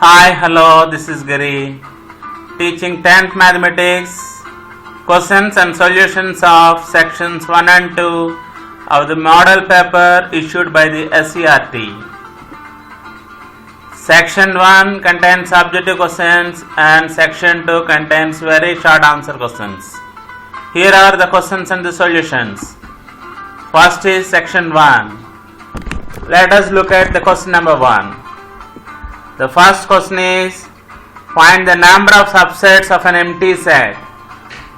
Hi, hello, this is Gary, teaching 10th Mathematics, questions and solutions of sections 1 and 2 of the model paper issued by the SCRT. Section 1 contains objective questions and section 2 contains very short answer questions. Here are the questions and the solutions. First is section 1. Let us look at the question number 1. The first question is, find the number of subsets of an empty set.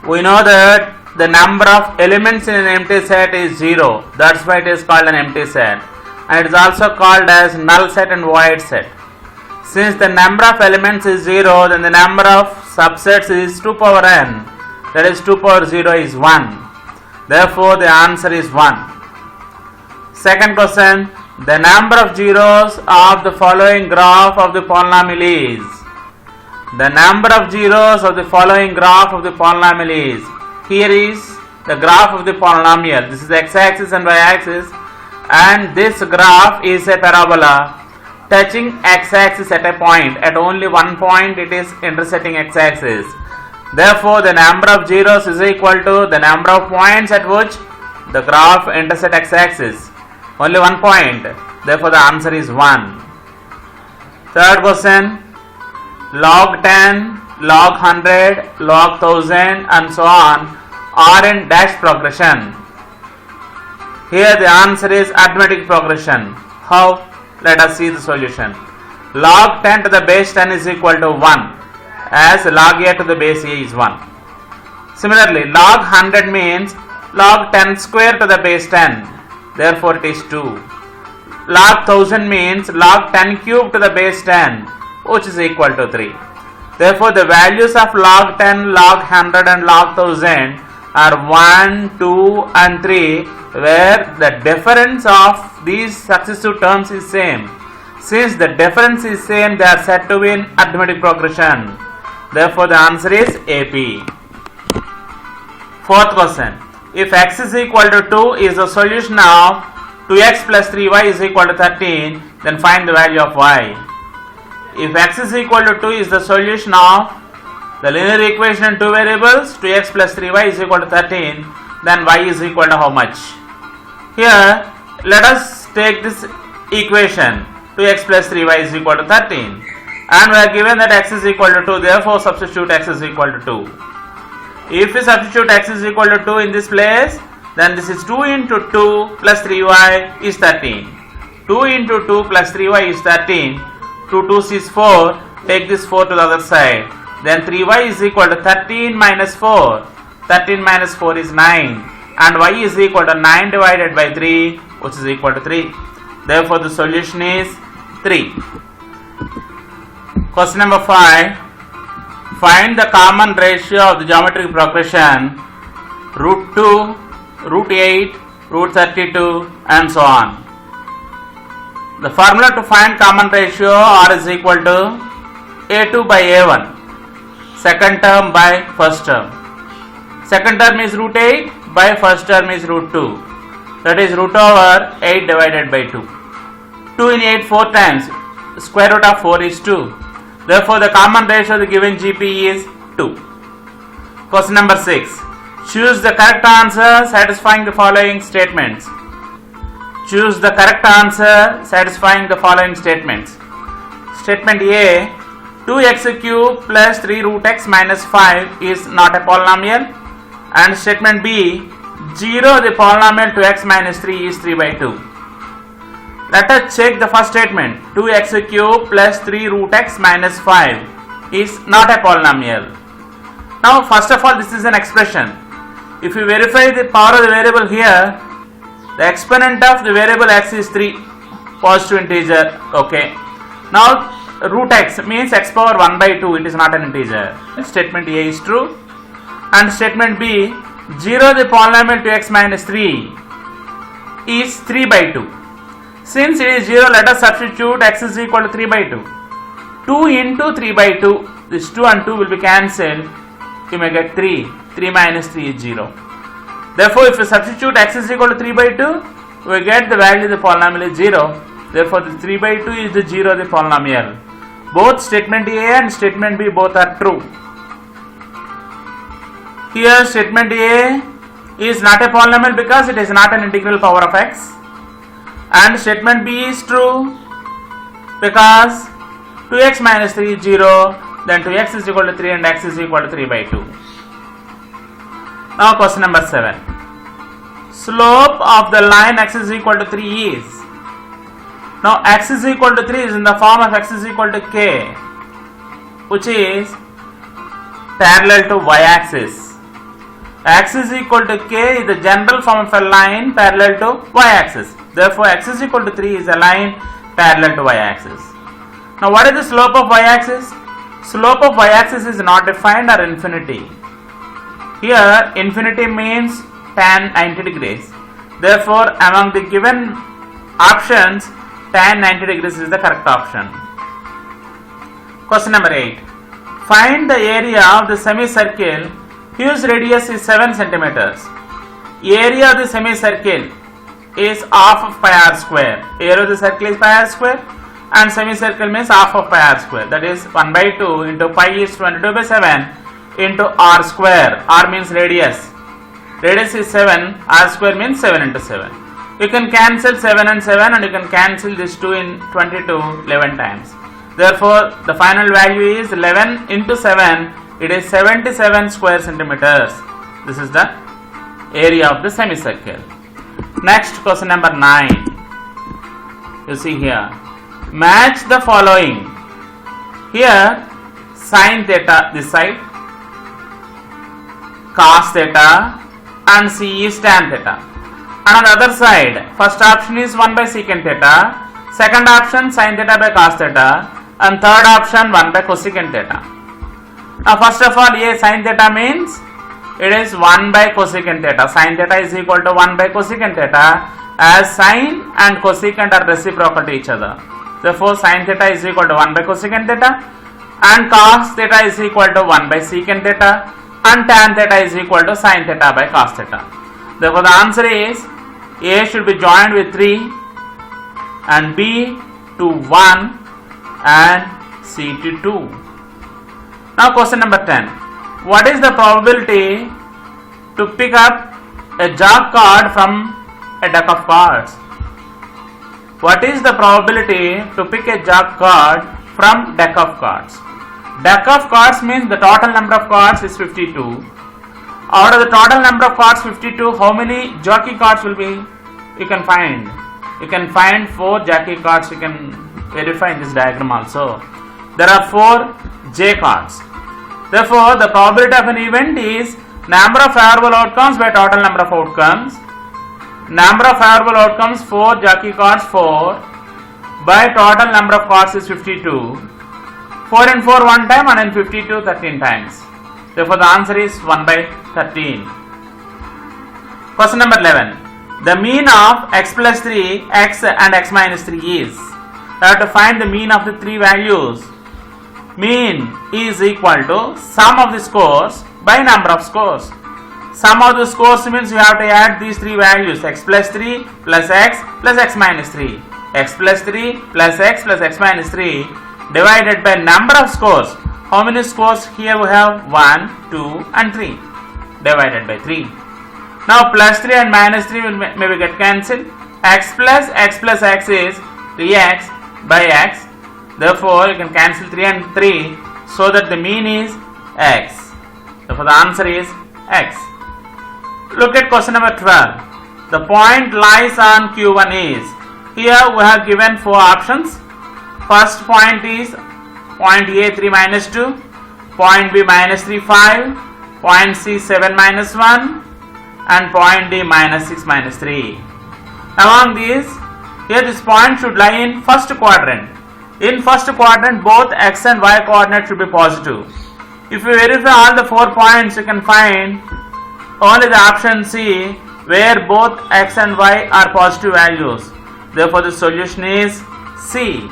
We know that the number of elements in an empty set is 0. That's why it is called an empty set. And it is also called as null set and void set. Since the number of elements is 0, then the number of subsets is 2 power n. That is 2 power 0 is 1. Therefore, the answer is 1. Second question. The number of zeros of the following graph of the polynomial is. The number of zeros of the following graph of the polynomial is. Here is the graph of the polynomial. This is x-axis and y-axis, and this graph is a parabola touching x-axis at a point. At only one point it is intersecting x-axis. Therefore, the number of zeros is equal to the number of points at which the graph intersects x-axis. Only one point. Therefore, the answer is 1. Third question. Log 10, log 100, log 1000 and so on are in dash progression. Here the answer is arithmetic progression. How? Let us see the solution. Log 10 to the base 10 is equal to 1, as log a to the base a is 1. Similarly, log 100 means log 10 square to the base 10. Therefore, it is 2. Log 1000 means log 10 cube to the base 10, which is equal to 3. Therefore, the values of log 10, log 100 and log 1000 are 1, 2 and 3, where the difference of these successive terms is same. Since the difference is same, they are said to be in arithmetic progression. Therefore, the answer is AP. Fourth question. If x is equal to 2 is the solution of 2x plus 3y is equal to 13, then find the value of y. If x is equal to 2 is the solution of the linear equation in two variables, 2x plus 3y is equal to 13, then y is equal to how much? Here, let us take this equation, 2x plus 3y is equal to 13, and we are given that x is equal to 2, therefore substitute x is equal to 2. If we substitute x is equal to 2 in this place, then this is 2 into 2 plus 3y is 13. 2 into 2 plus 3y is 13. 2 2s is 4. Take this 4 to the other side. Then 3y is equal to 13 minus 4. 13 minus 4 is 9. And y is equal to 9 divided by 3, which is equal to 3. Therefore, the solution is 3. Question number 5. Find the common ratio of the geometric progression root 2, root 8, root 32 and so on. The formula to find common ratio R is equal to A2 by A1, second term by first term. Second term is root 8 by first term is root 2. That is root over 8 divided by 2. 2 in 8 4 times. Square root of 4 is 2. Therefore, the common ratio of the given GP is 2. Question number 6. Choose the correct answer satisfying the following statements. Choose the correct answer satisfying the following statements. Statement A. 2x cube plus 3 root x minus 5 is not a polynomial. And statement B. 0 the polynomial to x minus 3 is 3 by 2. Let us check the first statement. 2x cube plus 3 root x minus 5 is not a polynomial. Now, first of all, this is an expression. If you verify the power of the variable here, the exponent of the variable x is 3, positive integer. Okay. Now, root x means x power 1 by 2. It is not an integer. Statement A is true. And statement B, 0 the polynomial to x minus 3 is 3 by 2. Since it is 0, let us substitute x is equal to 3 by 2. 2 into 3 by 2, this 2 and 2 will be cancelled. You may get 3. 3 minus 3 is 0. Therefore, if we substitute x is equal to 3 by 2, we get the value of the polynomial is 0. Therefore, the 3 by 2 is the 0 of the polynomial. Both statement A and statement B both are true. Here statement A is not a polynomial because it is not an integral power of x, and statement B is true because 2x minus 3 is 0, then 2x is equal to 3 and x is equal to 3 by 2. Now question number 7. Slope of the line x is equal to 3 is. Now x is equal to 3 is in the form of x is equal to k, which is parallel to y-axis. X is equal to k is the general form of a line parallel to y-axis. Therefore x is equal to 3 is a line parallel to y-axis. Now what is the slope of y-axis? Slope of y-axis is not defined or infinity. Here infinity means tan 90 degrees. Therefore among the given options, tan 90 degrees is the correct option. Question number 8. Find the area of the semicircle whose radius is 7 centimeters. Area of the semicircle is half of pi r square. Area of the circle is pi r square and semicircle means half of pi r square. That is 1 by 2 into pi is 22 by 7 into r square. R means radius. Radius is 7, r square means 7 into 7. You can cancel 7 and 7 and you can cancel this 2 in 22 11 times. Therefore the final value is 11 into 7. It is 77 square centimeters. This is the area of the semicircle. Next question number 9. You see here. Match the following. Here sin theta this side, cos theta and C is tan theta. And on the other side, first option is 1 by secant theta, second option sin theta by cos theta, and third option 1 by cosecant theta. Now first of all, here sin theta means it is 1 by cosecant theta. Sin theta is equal to 1 by cosecant theta, as sin and cosecant are reciprocal to each other. Therefore sin theta is equal to 1 by cosecant theta, and cos theta is equal to 1 by secant theta, and tan theta is equal to sin theta by cos theta. Therefore the answer is A should be joined with 3 and B to 1 and C to 2. Now question number 10. What is the probability to pick up a job card from a deck of cards? What is the probability to pick a job card from deck of cards? Deck of cards means the total number of cards is 52. Out of the total number of cards 52, how many jockey cards will be? You can find. You can find 4 jockey cards. You can verify in this diagram also. There are 4 J cards. Therefore, the probability of an event is number of favorable outcomes by total number of outcomes. Number of favorable outcomes 4 jockey cards 4 by total number of cards is 52. 4 and 4 1 time and in 52 13 times. Therefore, the answer is 1 by 13. Question number 11. The mean of x plus 3, x and x minus 3 is. You have to find the mean of the 3 values. Mean is equal to sum of the scores by number of scores. Sum of the scores means you have to add these 3 values, x plus 3 plus x minus 3. X plus 3 plus x minus 3 divided by number of scores. How many scores here we have? 1, 2 and 3 divided by 3. Now plus 3 and minus 3 will maybe get cancelled. X plus x is 3x by x. Therefore, you can cancel 3 and 3 so that the mean is x. Therefore, the answer is x. Look at question number 12. The point lies on Q1 is. Here we have given 4 options. First point is point A 3 minus 2, point B minus 3 5, point C 7 minus 1 and point D minus 6 minus 3. Among these, here this point should lie in first quadrant. In first quadrant, both x and y coordinates should be positive. If you verify all the 4 points, you can find only the option C where both x and y are positive values. Therefore, the solution is C.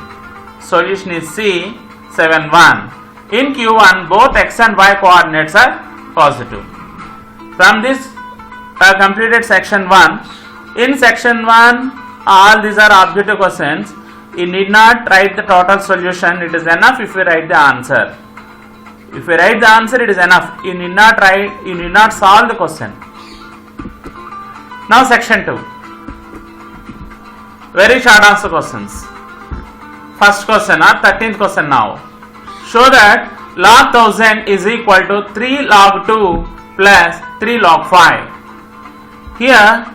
Solution is C 7 1. In Q1, both x and y coordinates are positive. From this, I have completed section 1. In section 1, all these are objective questions. you need not write the total solution. It is enough if you write the answer. If you write the answer, it is enough. You need not write, you need not solve the question. Now section 2. Very short answer questions. First question or 13th question now. Show that log 1000 is equal to 3 log 2 plus 3 log 5. Here,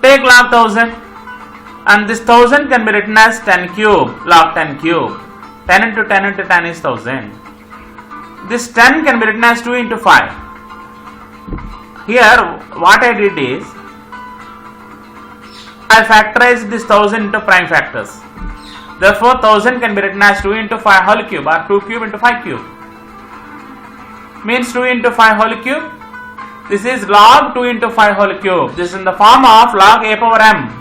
take log 1000 and this 1000 can be written as 10 cube, log 10 cube. 10 into 10 into 10 is 1000. This 10 can be written as 2 into 5. Here, what I did is, I factorized this 1000 into prime factors. Therefore, 1000 can be written as 2 into 5 whole cube or 2 cube into 5 cube. Means 2 into 5 whole cube. This is log 2 into 5 whole cube. This is in the form of log a power m.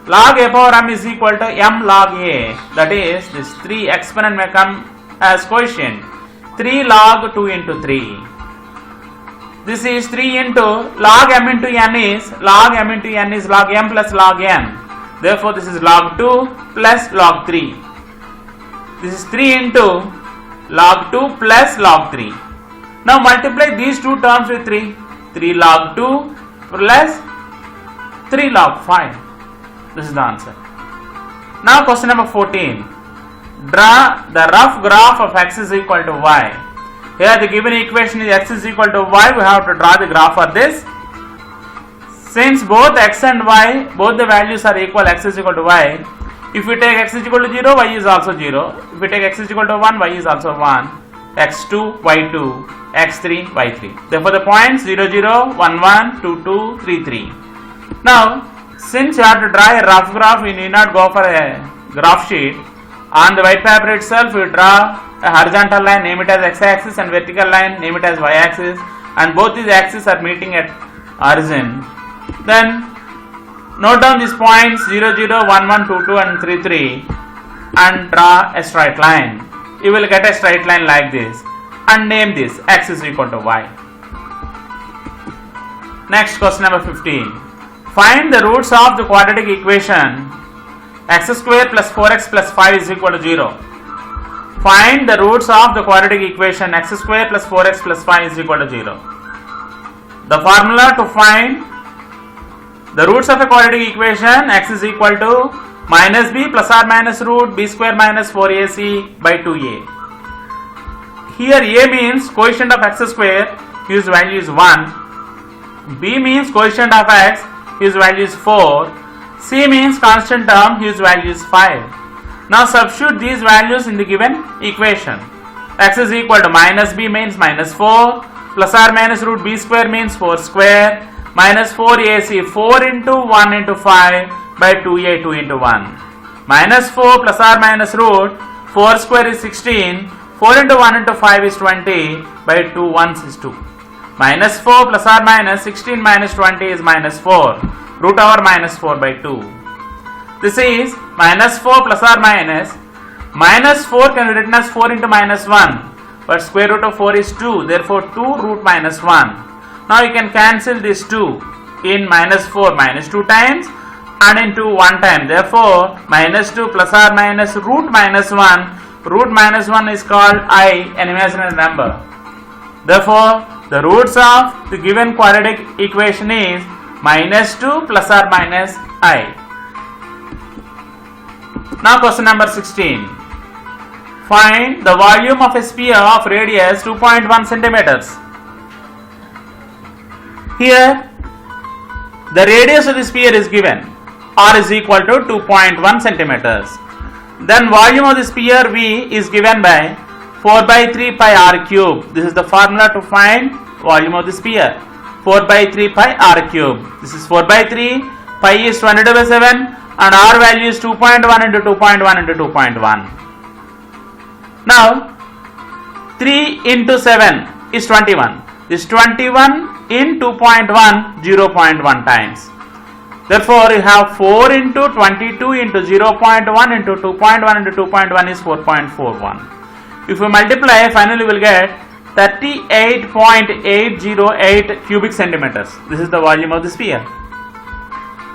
Log a power m is equal to m log a. That is, this 3 exponent may come as quotient. 3 log 2 into 3. This is 3 into log m into n is log m into n is log m plus log n. Therefore, this is log 2 plus log 3. This is 3 into log 2 plus log 3. Now multiply these two terms with 3. 3 log 2 plus 3 log 5. This is the answer. Now question number 14. Draw the rough graph of x is equal to y. Here the given equation is x is equal to y. We have to draw the graph for this. Since both x and y, both the values are equal, x is equal to y. If we take x is equal to 0, y is also 0. If we take x is equal to 1, y is also 1. x2, y2, x3, y3. Therefore the points 0, 0, 1, 1, 2, 2, 3, 3. Now, since you have to draw a rough graph, you need not go for a graph sheet. On the white paper itself, you draw a horizontal line, name it as x-axis, and vertical line, name it as y-axis, and both these axes are meeting at origin. Then note down these points 0, 0, 1, 1, 2, 2 and 3, 3 and draw a straight line. You will get a straight line like this and name this x is equal to y. Next question number 15. Find the roots of the quadratic equation x square plus 4x plus 5 is equal to 0. Find the roots of the quadratic equation x square plus 4x plus 5 is equal to 0. The formula to find the roots of a quadratic equation x is equal to minus b plus or minus root b square minus 4ac by 2a. Here a means coefficient of x square whose value is 1. B means coefficient of x whose value is 4. C means constant term whose value is 5. Now substitute these values in the given equation. X is equal to minus b means minus 4 plus or minus root b square means 4 square minus 4ac 4 into 1 into 5 by 2a 2 into 1 minus 4 plus or minus root 4 square is 16 4 into 1 into 5 is 20 by 2 1s is 2 minus 4 plus or minus 16 minus 20 is minus 4 root over minus 4 by 2. This is minus 4 plus or minus 4 can be written as 4 into minus 1 but square root of 4 is 2 therefore 2 root minus 1. Now you can cancel this 2 in minus 4 minus 2 times and into 1 time. Therefore, minus 2 plus or minus root minus 1. Root minus 1 is called I, an imaginary number. Therefore, the roots of the given quadratic equation is minus 2 plus or minus I. Now question number 16. Find the volume of a sphere of radius 2.1 centimeters. Here, the radius of the sphere is given, r is equal to 2.1 centimeters. Then volume of the sphere V is given by 4 by 3 pi r cube. This is the formula to find volume of the sphere. 4 by 3 pi r cube. This is 4 by 3, pi is 22 by 7 and r value is 2.1 into 2.1 into 2.1. Now, 3 into 7 is 21. This 21 in 2.1, 0.1 times. Therefore, you have 4 into 22 into 0.1 into 2.1 into 2.1 is 4.41. If you multiply, finally you will get 38.808 cubic centimeters. This is the volume of the sphere.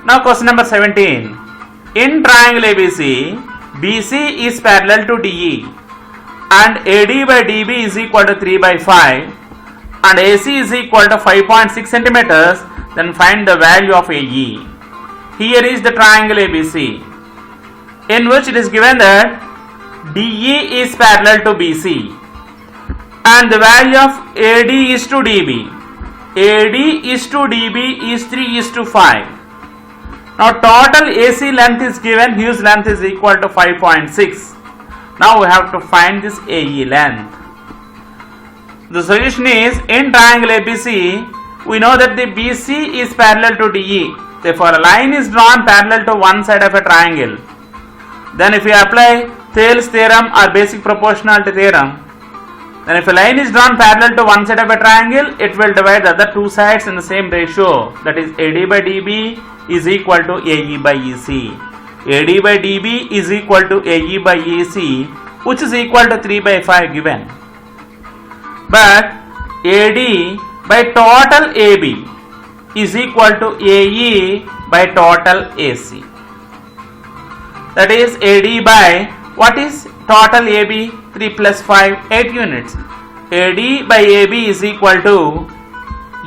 Now question number 17. In triangle ABC, BC is parallel to DE and AD by DB is equal to 3 by 5 and AC is equal to 5.6 centimeters, then find the value of AE. Here is the triangle ABC, in which it is given that DE is parallel to BC and the value of AD is to DB. AD is to DB is 3:5. Now total AC length is given, whose length is equal to 5.6. Now we have to find this AE length. The solution is, in triangle ABC, we know that the BC is parallel to DE. Therefore a line is drawn parallel to one side of a triangle. Then if we apply Thales theorem or basic proportionality theorem, then if a line is drawn parallel to one side of a triangle, it will divide the other two sides in the same ratio. That is, AD by DB is equal to AE by EC. AD by DB is equal to AE by EC, which is equal to 3 by 5 given. But AD by total AB is equal to AE by total AC. That is, AD by, what is total AB? 3 plus 5, 8 units. AD by AB is equal to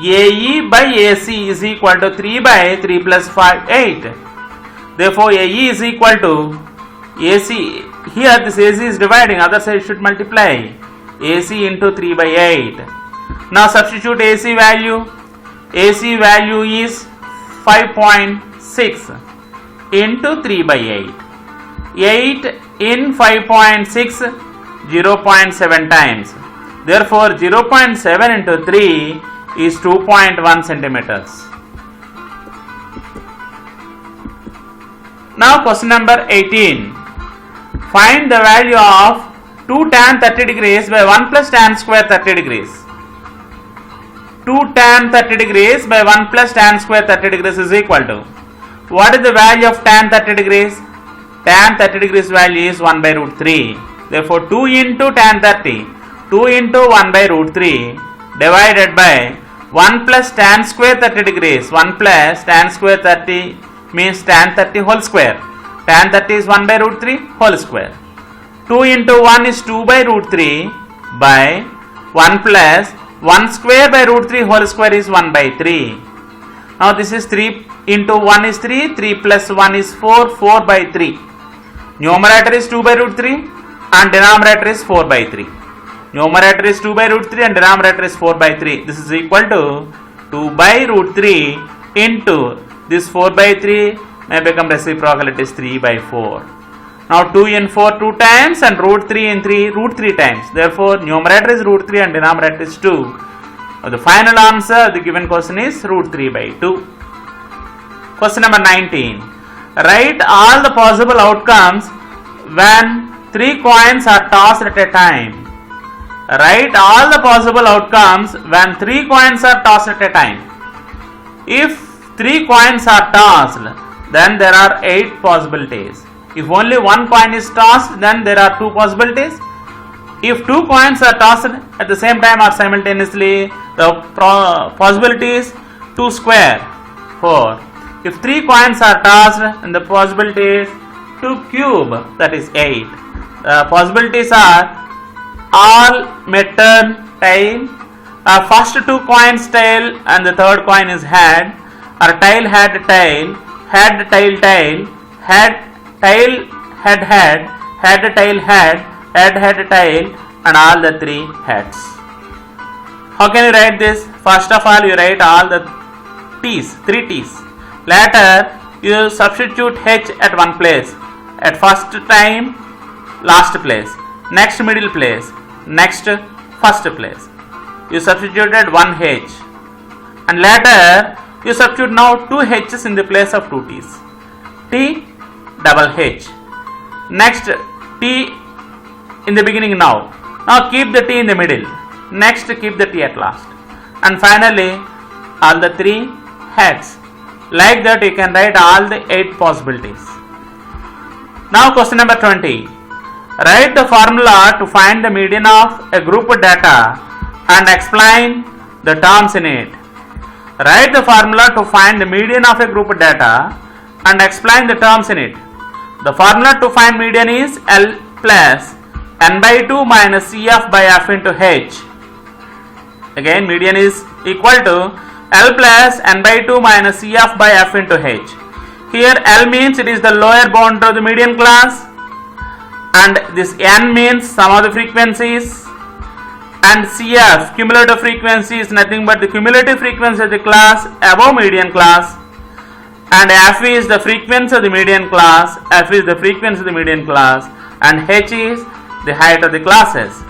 AE by AC is equal to 3 by 3 plus 5, 8. Therefore AE is equal to AC. Here this AC is dividing, other side should multiply. AC into 3 by 8. Now substitute AC value. AC value is 5.6 into 3 by 8. 8 in 5.6, 0.7 times. Therefore 0.7 into 3 is 2.1 centimeters. Now question number 18. Find the value of 2 tan 30 degrees by 1 plus tan square 30 degrees. 2 tan 30 degrees by 1 plus tan square 30 degrees is equal to, what is the value of tan 30 degrees? Tan 30 degrees value is 1 by root 3. Therefore 2 into tan 30, 2 into 1 by root 3 divided by 1 plus tan square 30 degrees. 1 plus tan square 30 means tan 30 whole square. Tan 30 is 1 by root 3 whole square. 2 into 1 is 2 by root 3 by 1 plus 1 square by root 3 whole square is 1 by 3. Now this is 3 into 1 is 3, 3 plus 1 is 4, 4 by 3. Numerator is 2 by root 3 and denominator is 4 by 3. Numerator is 2 by root 3 and denominator is 4 by 3. This is equal to 2 by root 3 into this 4 by 3 may become reciprocal, it is 3 by 4. Now 2 in 4 2 times and root 3 in 3 root 3 times. Therefore numerator is root 3 and denominator is 2. Now, the final answer of the given question is root 3 by 2. Question number 19. Write all the possible outcomes when 3 coins are tossed at a time. Write all the possible outcomes when 3 coins are tossed at a time. If 3 coins are tossed, then there are 8 possibilities. If only 1 coin is tossed, then there are 2 possibilities. If 2 coins are tossed at the same time or simultaneously, the possibility is 2 square, 4. If 3 coins are tossed, then the possibility is 2 cube, that is 8. The possibilities are all may turn tail, first 2 coins tail and the third coin is head, or tail head tail, head tail tail, head tail head head, head tail head, head head tail, and all the 3 heads. How can you write this? First of all, you write all the t's, 3 t's. Later you substitute h at one place. At first time, last place. Next middle place. Next first place. You substituted 1 h. And later you substitute now 2 h's in the place of 2 t's. T double h. Next t in the beginning now. Now keep the t in the middle. Next keep the t at last. And finally all the 3 heads. Like that you can write all the 8 possibilities. Now question number 20. Write the formula to find the median of a group data and explain the terms in it. Write the formula to find the median of a group data and explain the terms in it. The formula to find median is L plus n by 2 minus CF by F into H. Again, median is equal to L plus n by 2 minus CF by F into H. Here L means it is the lower bound of the median class, and this n means sum of the frequencies, and CF, cumulative frequency, is nothing but the cumulative frequency of the class above median class, and F is the frequency of the median class, F is the frequency of the median class, and H is the height of the classes.